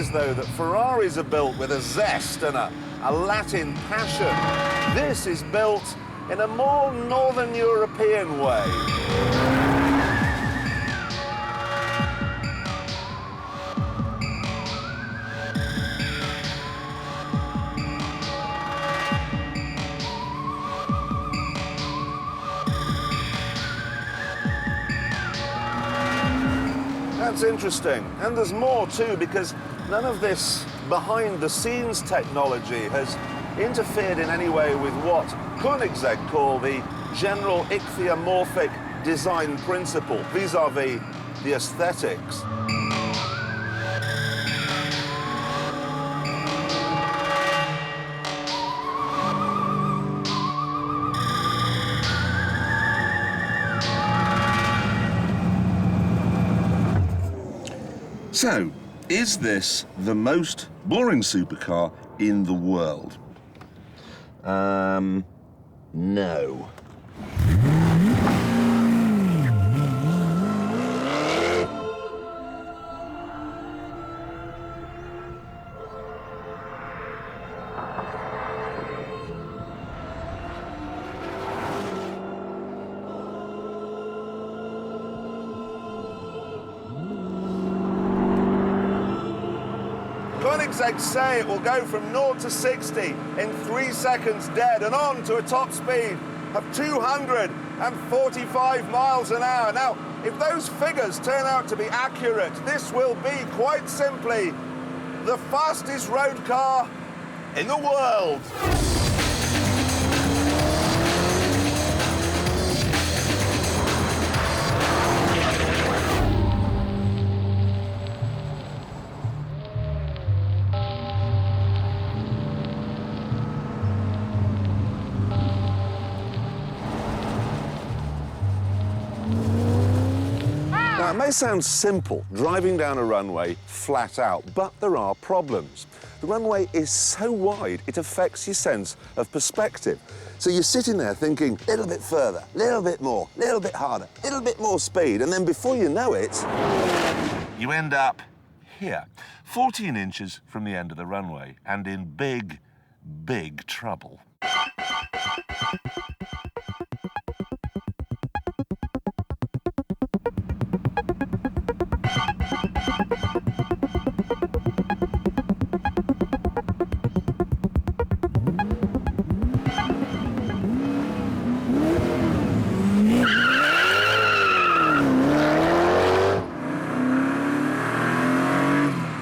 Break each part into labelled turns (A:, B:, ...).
A: is, though, that Ferraris are built with a zest and a Latin passion. This is built in a more Northern European way. That's interesting. And there's more too, because none of this behind-the-scenes technology has interfered in any way with what Koenigsegg call the general ichthyomorphic design principle, vis-a-vis the aesthetics. So, is this the most boring supercar in the world? No. Koenigsegg say it will go from 0 to 60 in 3 seconds dead and on to a top speed of 245 miles an hour. Now, if those figures turn out to be accurate, this will be quite simply the fastest road car in the world. It may sound simple, driving down a runway flat out, but there are problems. The runway is so wide, it affects your sense of perspective. So you're sitting there thinking, a little bit further, a little bit more, a little bit harder, a little bit more speed, and then before you know it, you end up here, 14 inches from the end of the runway, and in big, big trouble.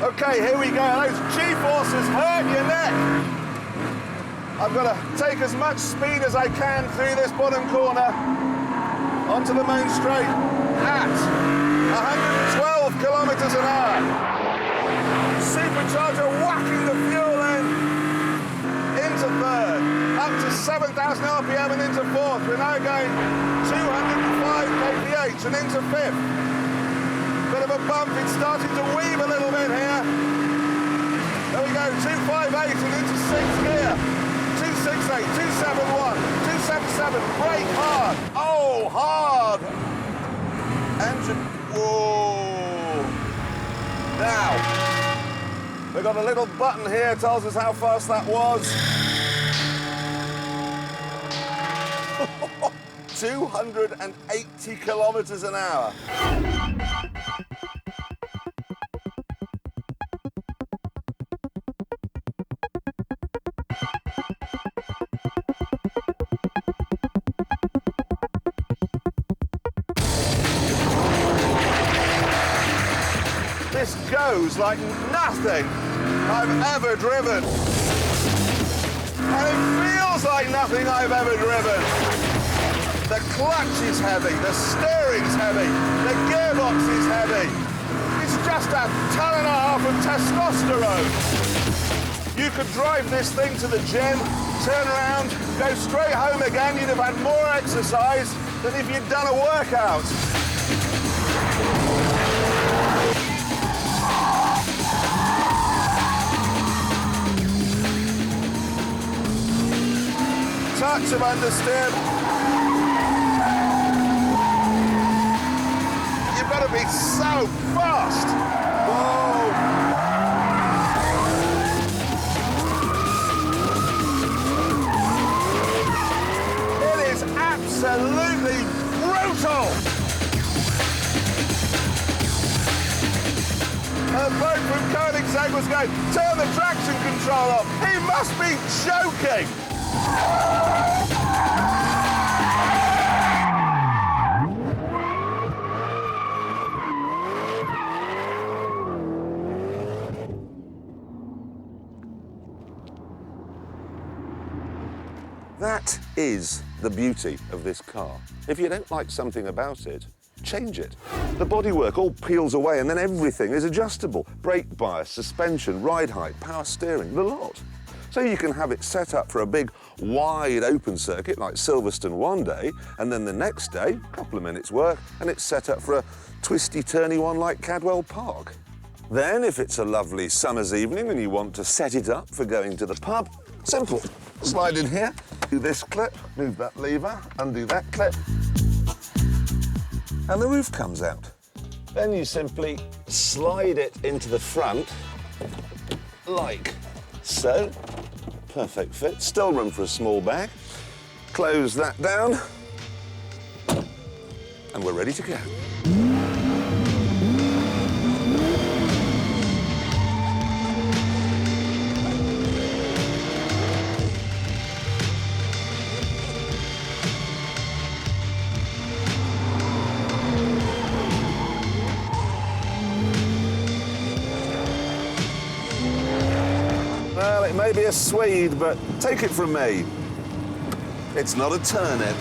A: Okay, here we go. Those G-forces hurt your neck. I've got to take as much speed as I can through this bottom corner onto the main straight at 112 kilometers an hour. Supercharger whacking the fuel in into third, up to 7,000 RPM and into fourth. We're now going 205 kph and into fifth. Bit of a bump, it's starting to weave a little bit here. There we go, 258 and into sixth gear. 268, 271, 277, brake hard. Oh, hard. Engine, whoa. Now, we've got a little button here, tells us how fast that was. 280 kilometers an hour. This goes like nothing I've ever driven. And it feels like nothing I've ever driven. The clutch is heavy, the steering's heavy, the gearbox is heavy. It's just a ton and a half of testosterone. You could drive this thing to the gym, turn around, go straight home again, you'd have had more exercise than if you'd done a workout. Touch of understeer. You've got to be so fast. Whoa. Koenigsegg was going, turn the traction control off. He must be joking. That is the beauty of this car. If you don't like something about it, change it. The bodywork all peels away and then everything is adjustable. Brake bias, suspension, ride height, power steering, the lot. So you can have it set up for a big, wide open circuit like Silverstone one day, and then the next day, a couple of minutes work, and it's set up for a twisty, turny one like Cadwell Park. Then, if it's a lovely summer's evening and you want to set it up for going to the pub, simple. Slide in here, do this clip, move that lever, undo that clip, and the roof comes out. Then you simply slide it into the front, like so. Perfect fit, still room for a small bag. Close that down, and we're ready to go. Well, it may be a Swede, but take it from me, it's not a turnip.